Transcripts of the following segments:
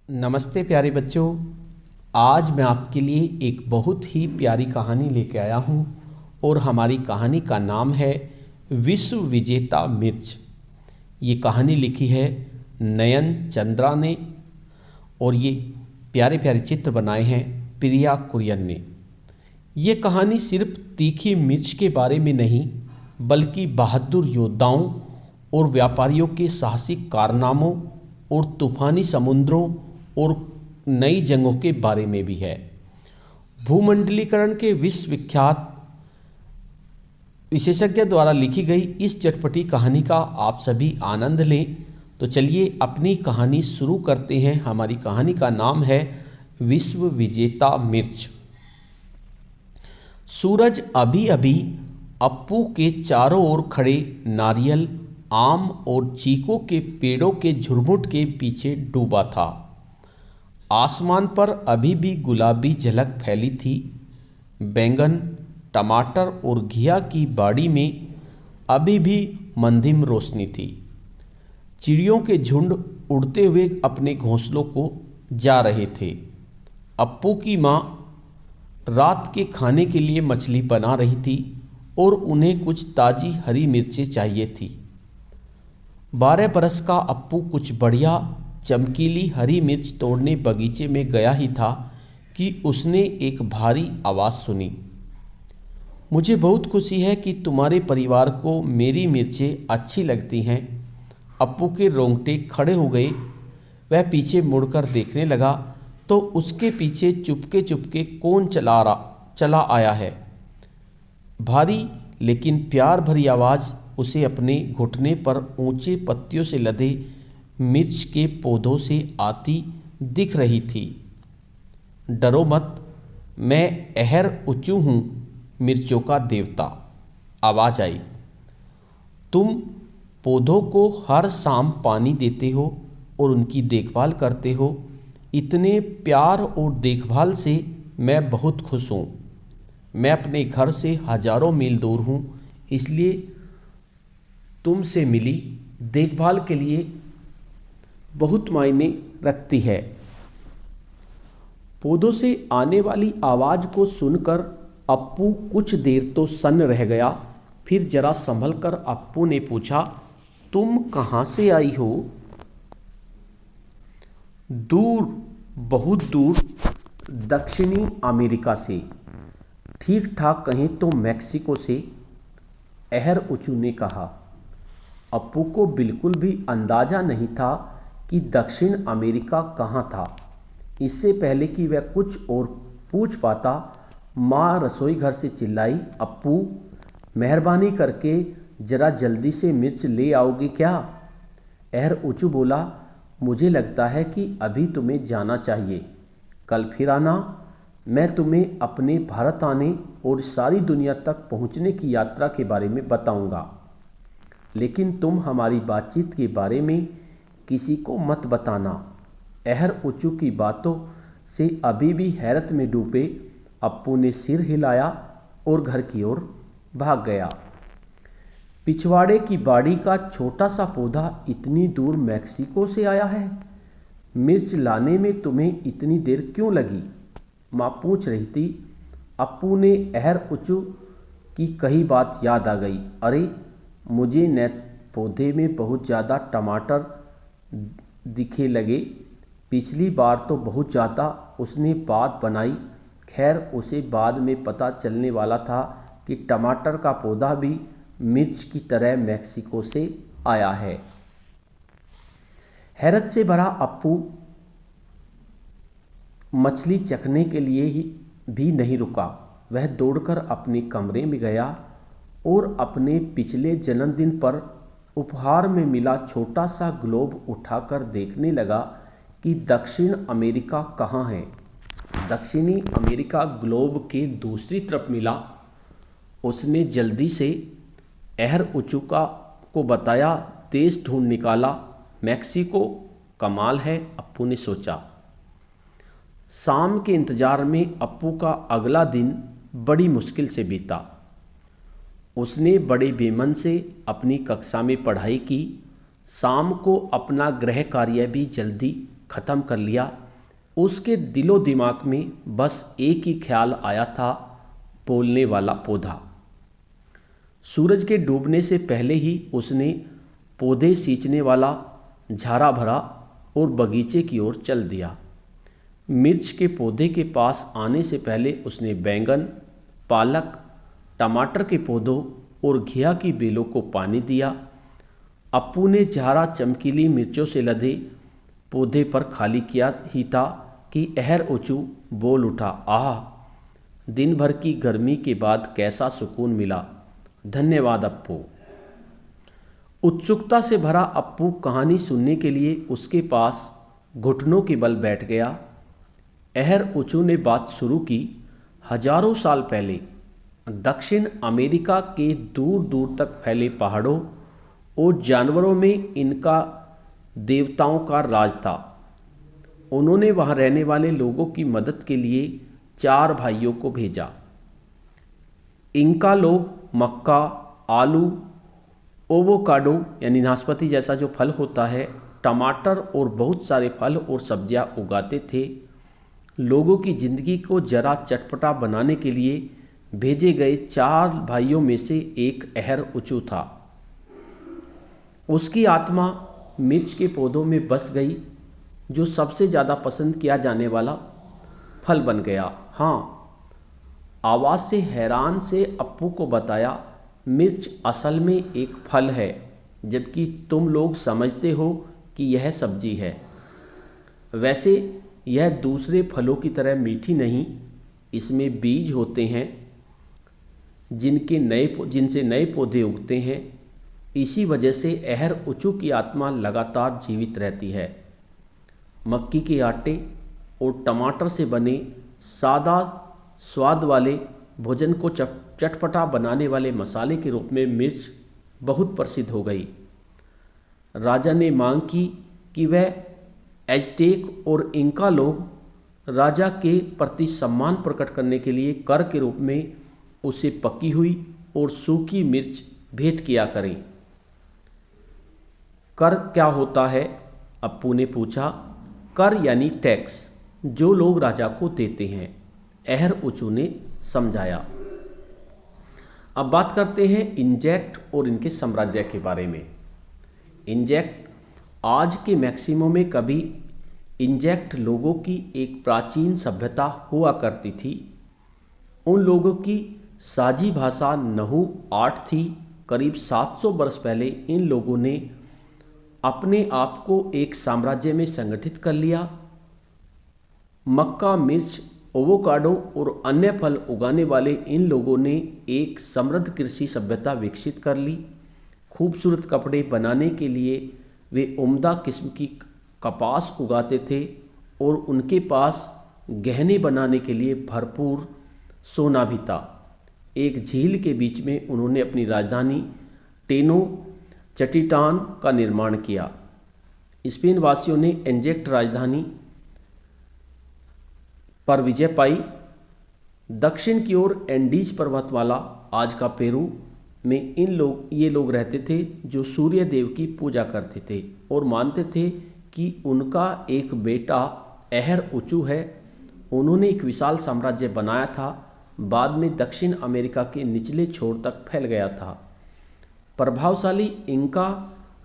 नमस्ते प्यारे बच्चों। आज मैं आपके लिए एक बहुत ही प्यारी कहानी लेके आया हूँ और हमारी कहानी का नाम है विश्व विजेता मिर्च। ये कहानी लिखी है नयन चंद्रा ने और ये प्यारे प्यारे चित्र बनाए हैं प्रिया कुरियन ने। ये कहानी सिर्फ तीखी मिर्च के बारे में नहीं बल्कि बहादुर योद्धाओं और व्यापारियों के साहसिक कारनामों और तूफानी समुद्रों और नई जंगों के बारे में भी है। भूमंडलीकरण के विश्वविख्यात विशेषज्ञ द्वारा लिखी गई इस चटपटी कहानी का आप सभी आनंद लें। तो चलिए अपनी कहानी शुरू करते हैं। हमारी कहानी का नाम है विश्व विजेता मिर्च। सूरज अभी अभी अप्पू के चारों ओर खड़े नारियल, आम और चीकू के पेड़ों के झुरमुट के पीछे डूबा था। आसमान पर अभी भी गुलाबी झलक फैली थी। बैंगन, टमाटर और घिया की बाड़ी में अभी भी मंदिम रोशनी थी। चिड़ियों के झुंड उड़ते हुए अपने घोंसलों को जा रहे थे। अप्पू की माँ रात के खाने के लिए मछली बना रही थी और उन्हें कुछ ताज़ी हरी मिर्चें चाहिए थी। 12 बरस का अप्पू कुछ बढ़िया चमकीली हरी मिर्च तोड़ने बगीचे में गया ही था कि उसने एक भारी आवाज़ सुनी। मुझे बहुत खुशी है कि तुम्हारे परिवार को मेरी मिर्चें अच्छी लगती हैं। अप्पू के रोंगटे खड़े हो गए। वह पीछे मुड़कर देखने लगा तो उसके पीछे चुपके चुपके कौन चला आया है। भारी लेकिन प्यार भरी आवाज़ उसे अपने घुटने पर ऊंचे पत्तियों से लदे मिर्च के पौधों से आती दिख रही थी। डरो मत, मैं अहर उच्चू हूँ, मिर्चों का देवता, आवाज़ आई। तुम पौधों को हर शाम पानी देते हो और उनकी देखभाल करते हो। इतने प्यार और देखभाल से मैं बहुत खुश हूँ। मैं अपने घर से हजारों मील दूर हूँ, इसलिए तुमसे मिली देखभाल के लिए बहुत मायने रखती है। पौधों से आने वाली आवाज़ को सुनकर अप्पू कुछ देर तो सन्न रह गया। फिर जरा संभल कर अप्पू ने पूछा, तुम कहाँ से आई हो? दूर, बहुत दूर, दक्षिणी अमेरिका से। ठीक ठाक कहें तो मैक्सिको से, अहर उचू ने कहा। अप्पू को बिल्कुल भी अंदाजा नहीं था कि दक्षिण अमेरिका कहाँ था। इससे पहले कि वह कुछ और पूछ पाता, माँ रसोई घर से चिल्लाई, अप्पू मेहरबानी करके ज़रा जल्दी से मिर्च ले आओगे क्या? अहर उचू बोला, मुझे लगता है कि अभी तुम्हें जाना चाहिए। कल फिर आना, मैं तुम्हें अपने भारत आने और सारी दुनिया तक पहुँचने की यात्रा के बारे में बताऊँगा। लेकिन तुम हमारी बातचीत के बारे में किसी को मत बताना। अहर उच्चू की बातों से अभी भी हैरत में डूबे अप्पू ने सिर हिलाया और घर की ओर भाग गया। पिछवाड़े की बाड़ी का छोटा सा पौधा इतनी दूर मैक्सिको से आया है। मिर्च लाने में तुम्हें इतनी देर क्यों लगी? माँ पूछ रही थी। अप्पू ने अहर उच्चू की कही बात याद आ गई। अरे, मुझे न पौधे में बहुत ज़्यादा टमाटर दिखे लगे। पिछली बार तो बहुत ज़्यादा उसने बात बनाई। खैर, उसे बाद में पता चलने वाला था कि टमाटर का पौधा भी मिर्च की तरह मैक्सिको से आया है। हैरत से भरा अप्पू मछली चखने के लिए ही भी नहीं रुका। वह दौड़कर अपने कमरे में गया और अपने पिछले जन्मदिन पर उपहार में मिला छोटा सा ग्लोब उठाकर देखने लगा कि दक्षिण अमेरिका कहाँ है। दक्षिणी अमेरिका ग्लोब के दूसरी तरफ मिला। उसने जल्दी से अहर उचुका को बताया, देश ढूंढ निकाला, मैक्सिको। कमाल है, अप्पू ने सोचा। शाम के इंतजार में अप्पू का अगला दिन बड़ी मुश्किल से बीता। उसने बड़े बेमन से अपनी कक्षा में पढ़ाई की। शाम को अपना गृह कार्य भी जल्दी ख़त्म कर लिया। उसके दिलो दिमाग में बस एक ही ख्याल आया था, बोलने वाला पौधा। सूरज के डूबने से पहले ही उसने पौधे सींचने वाला झारा भरा और बगीचे की ओर चल दिया। मिर्च के पौधे के पास आने से पहले उसने बैंगन, पालक, टमाटर के पौधों और घिया की बेलों को पानी दिया। अप्पू ने झारा चमकीली मिर्चों से लदे पौधे पर खाली किया ही था कि अहर उचू बोल उठा, आह, दिन भर की गर्मी के बाद कैसा सुकून मिला, धन्यवाद अप्पू। उत्सुकता से भरा अप्पू कहानी सुनने के लिए उसके पास घुटनों के बल बैठ गया। अहर उचू ने बात शुरू की। हजारों साल पहले दक्षिण अमेरिका के दूर दूर तक फैले पहाड़ों और जानवरों में इनका देवताओं का राज था। उन्होंने वहाँ रहने वाले लोगों की मदद के लिए 4 भाइयों को भेजा। इनका लोग मक्का, आलू, ओवोकाडो यानी नाशपाती जैसा जो फल होता है, टमाटर और बहुत सारे फल और सब्जियां उगाते थे। लोगों की ज़िंदगी को जरा चटपटा बनाने के लिए भेजे गए 4 भाइयों में से एक अहर उचू था। उसकी आत्मा मिर्च के पौधों में बस गई, जो सबसे ज़्यादा पसंद किया जाने वाला फल बन गया। हाँ, आवाज़ से हैरान से अप्पू को बताया, मिर्च असल में एक फल है, जबकि तुम लोग समझते हो कि यह सब्जी है। वैसे यह दूसरे फलों की तरह मीठी नहीं, इसमें बीज होते हैं जिनसे नए पौधे उगते हैं। इसी वजह से अहर उचू की आत्मा लगातार जीवित रहती है। मक्की के आटे और टमाटर से बने सादा स्वाद वाले भोजन को चटपटा बनाने वाले मसाले के रूप में मिर्च बहुत प्रसिद्ध हो गई। राजा ने मांग की कि वह एज़टेक और इंका लोग राजा के प्रति सम्मान प्रकट करने के लिए कर के रूप में उसे पकी हुई और सूखी मिर्च भेंट किया करें। कर क्या होता है? अप्पू ने पूछा। कर यानी टैक्स, जो लोग राजा को देते हैं, अहर उचू ने समझाया। अब बात करते हैं इंजेक्ट और इनके साम्राज्य के बारे में। इंजेक्ट आज के मैक्सिमो में कभी इंजेक्ट लोगों की एक प्राचीन सभ्यता हुआ करती थी। उन लोगों की साझी भाषा नहू 8 थी। करीब 700 वर्ष पहले इन लोगों ने अपने आप को एक साम्राज्य में संगठित कर लिया। मक्का, मिर्च, ओवोकाडो और अन्य फल उगाने वाले इन लोगों ने एक समृद्ध कृषि सभ्यता विकसित कर ली। खूबसूरत कपड़े बनाने के लिए वे उम्दा किस्म की कपास उगाते थे और उनके पास गहने बनाने के लिए भरपूर सोना भी था। एक झील के बीच में उन्होंने अपनी राजधानी टेनो चटिटान का निर्माण किया। स्पेन वासियों ने इंजेक्ट राजधानी पर विजय पाई। दक्षिण की ओर एंडीज पर्वतमाला, आज का पेरू में ये लोग रहते थे जो सूर्य देव की पूजा करते थे और मानते थे कि उनका एक बेटा अहर उचू है। उन्होंने एक विशाल साम्राज्य बनाया था, बाद में दक्षिण अमेरिका के निचले छोर तक फैल गया था। प्रभावशाली इंका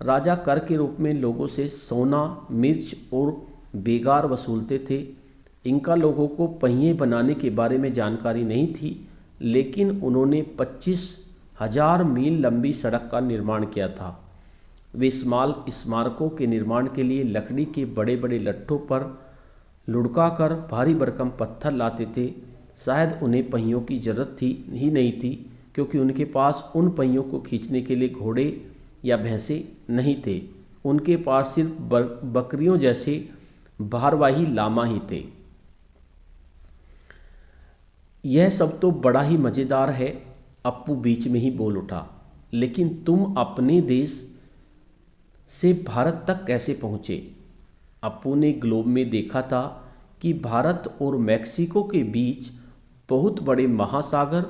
राजा कर के रूप में लोगों से सोना, मिर्च और बेगार वसूलते थे। इंका लोगों को पहिए बनाने के बारे में जानकारी नहीं थी, लेकिन उन्होंने 25,000 मील लंबी सड़क का निर्माण किया था। वे स्मारकों के निर्माण के लिए लकड़ी के बड़े बड़े लट्ठों पर लुढ़काकर भारी भरकम पत्थर लाते थे। शायद उन्हें पहियों की जरूरत ही नहीं थी, क्योंकि उनके पास उन पहियों को खींचने के लिए घोड़े या भैंसे नहीं थे। उनके पास सिर्फ बकरियों जैसे भारवाही लामा ही थे। यह सब तो बड़ा ही मज़ेदार है, अप्पू बीच में ही बोल उठा, लेकिन तुम अपने देश से भारत तक कैसे पहुँचे? अप्पू ने ग्लोब में देखा था कि भारत और मैक्सिको के बीच बहुत बड़े महासागर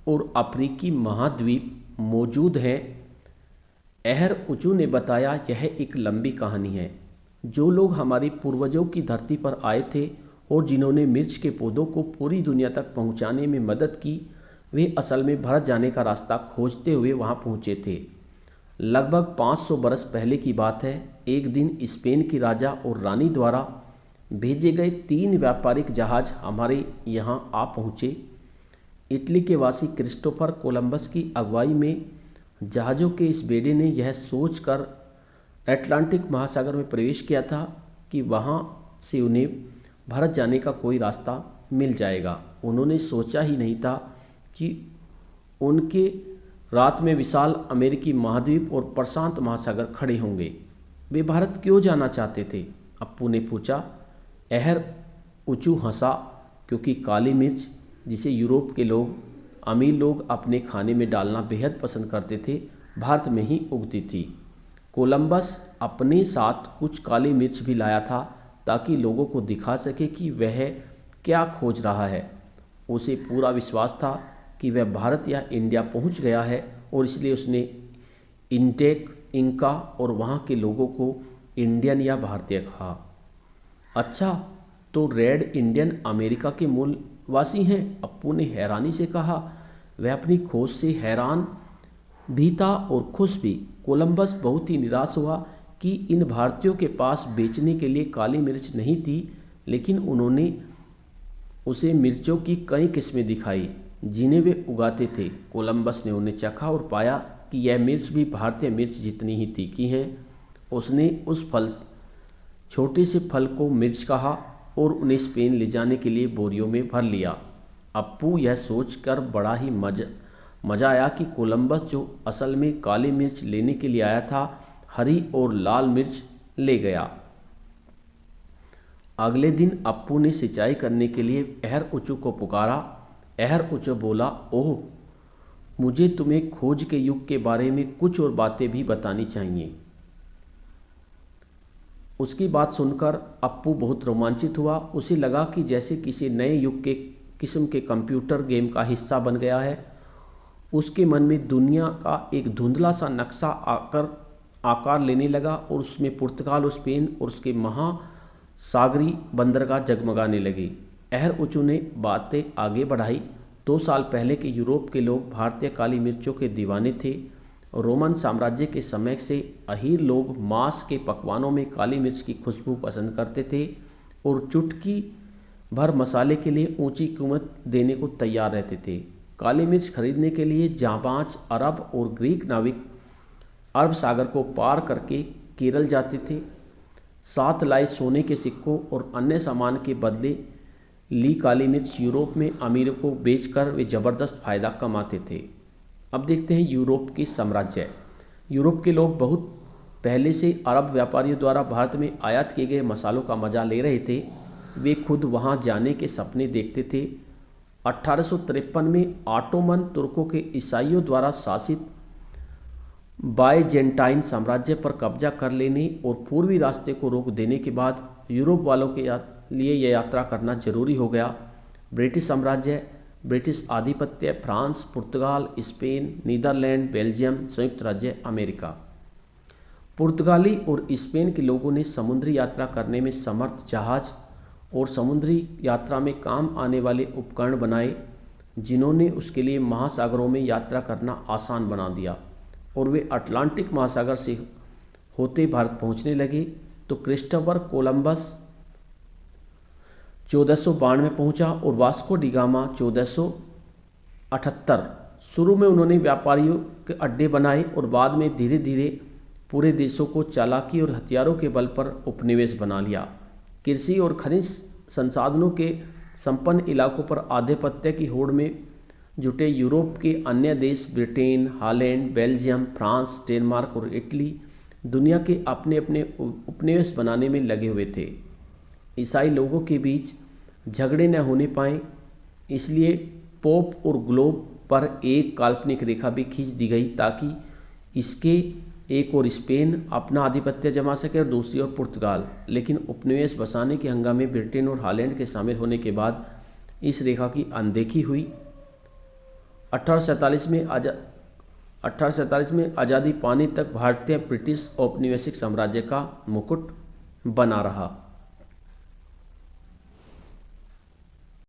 और अफ्रीकी महाद्वीप मौजूद हैं। अहर उचू ने बताया, यह एक लंबी कहानी है जो लोग हमारे पूर्वजों की धरती पर आए थे और जिन्होंने मिर्च के पौधों को पूरी दुनिया तक पहुंचाने में मदद की, वे असल में भारत जाने का रास्ता खोजते हुए वहां पहुंचे थे। लगभग 500 बरस पहले की बात है। एक दिन स्पेन के राजा और रानी द्वारा भेजे गए 3 व्यापारिक जहाज हमारे यहाँ आ पहुँचे। इटली के वासी क्रिस्टोफर कोलंबस की अगुवाई में जहाज़ों के इस बेड़े ने यह सोचकर अटलांटिक महासागर में प्रवेश किया था कि वहाँ से उन्हें भारत जाने का कोई रास्ता मिल जाएगा। उन्होंने सोचा ही नहीं था कि उनके रात में विशाल अमेरिकी महाद्वीप और प्रशांत महासागर खड़े होंगे। वे भारत क्यों जाना चाहते थे? अप्पू ने पूछा। अहर ऊँचू हंसा, क्योंकि काली मिर्च, जिसे यूरोप के लोग, अमीर लोग अपने खाने में डालना बेहद पसंद करते थे, भारत में ही उगती थी। कोलंबस अपने साथ कुछ काली मिर्च भी लाया था ताकि लोगों को दिखा सके कि वह क्या खोज रहा है। उसे पूरा विश्वास था कि वह भारत या इंडिया पहुंच गया है और इसलिए उसने इंटेक, इंका और वहां के लोगों को इंडियन या भारतीय कहा। अच्छा, तो रेड इंडियन अमेरिका के मूलवासी हैं? अप्पू ने हैरानी से कहा। वह अपनी खोज से हैरान भी था और खुश भी। कोलंबस बहुत ही निराश हुआ कि इन भारतीयों के पास बेचने के लिए काली मिर्च नहीं थी, लेकिन उन्होंने उसे मिर्चों की कई किस्में दिखाई जिन्हें वे उगाते थे। कोलंबस ने उन्हें चखा और पाया कि यह मिर्च भी भारतीय मिर्च जितनी ही तीखी हैं। उसने उस छोटे से फल को मिर्च कहा और उन्हें स्पेन ले जाने के लिए बोरियों में भर लिया। अप्पू यह सोचकर बड़ा ही मज़ा आया कि कोलंबस, जो असल में काली मिर्च लेने के लिए आया था, हरी और लाल मिर्च ले गया। अगले दिन अप्पू ने सिंचाई करने के लिए अहर ऊँचू को पुकारा। अहर ऊँचू बोला, ओह, मुझे तुम्हें खोज के युग के बारे में कुछ और बातें भी बतानी चाहिए। उसकी बात सुनकर अप्पू बहुत रोमांचित हुआ। उसे लगा कि जैसे किसी नए युग के किस्म के कंप्यूटर गेम का हिस्सा बन गया है। उसके मन में दुनिया का एक धुंधला सा नक्शा आकार लेने लगा और उसमें पुर्तगाल और स्पेन और उसके महासागरीय बंदरगाह जगमगाने लगे। अहर ऊँचू ने बातें आगे बढ़ाई। 2 साल पहले के यूरोप के लोग भारतीय काली मिर्चों के दीवाने थे। रोमन साम्राज्य के समय से अहीर लोग मांस के पकवानों में काली मिर्च की खुशबू पसंद करते थे और चुटकी भर मसाले के लिए ऊंची कीमत देने को तैयार रहते थे। काली मिर्च खरीदने के लिए जांबाज अरब और ग्रीक नाविक अरब सागर को पार करके केरल जाते थे। साथ लाए सोने के सिक्कों और अन्य सामान के बदले ली काली मिर्च यूरोप में अमीरों को बेचकर वे ज़बरदस्त फायदा कमाते थे। अब देखते हैं यूरोप के साम्राज्य। यूरोप के लोग बहुत पहले से अरब व्यापारियों द्वारा भारत में आयात किए गए मसालों का मजा ले रहे थे। वे खुद वहां जाने के सपने देखते थे। 1853 में ऑटोमन तुर्कों के ईसाइयों द्वारा शासित बाइजेंटाइन साम्राज्य पर कब्जा कर लेने और पूर्वी रास्ते को रोक देने के बाद यूरोप वालों के लिए यह यात्रा करना जरूरी हो गया। ब्रिटिश साम्राज्य, ब्रिटिश आधिपत्य, फ्रांस, पुर्तगाल, स्पेन, नीदरलैंड, बेल्जियम, संयुक्त राज्य अमेरिका। पुर्तगाली और स्पेन के लोगों ने समुद्री यात्रा करने में समर्थ जहाज और समुद्री यात्रा में काम आने वाले उपकरण बनाए, जिन्होंने उसके लिए महासागरों में यात्रा करना आसान बना दिया। और वे अटलांटिक महासागर से होते भारत पहुंचने लगे तो क्रिस्टोफर कोलंबस 1492 में पहुंचा और वास्को डी गामा 1478। शुरू में उन्होंने व्यापारियों के अड्डे बनाए और बाद में धीरे धीरे पूरे देशों को चालाकी और हथियारों के बल पर उपनिवेश बना लिया। कृषि और खनिज संसाधनों के संपन्न इलाकों पर आधिपत्य की होड़ में जुटे यूरोप के अन्य देश Britain, Holland, Belgium, France, Denmark और इटली दुनिया के अपने अपने उपनिवेश बनाने में लगे हुए थे। ईसाई लोगों के बीच झगड़े न होने पाए, इसलिए पोप और ग्लोब पर एक काल्पनिक रेखा भी खींच दी गई ताकि इसके एक और स्पेन अपना आधिपत्य जमा सके और दूसरी ओर पुर्तगाल। लेकिन उपनिवेश बसाने के हंगामे ब्रिटेन और हॉलैंड के शामिल होने के बाद इस रेखा की अनदेखी हुई। 1847 में आज़ादी पाने तक भारतीय ब्रिटिश औपनिवेशिक साम्राज्य का मुकुट बना रहा।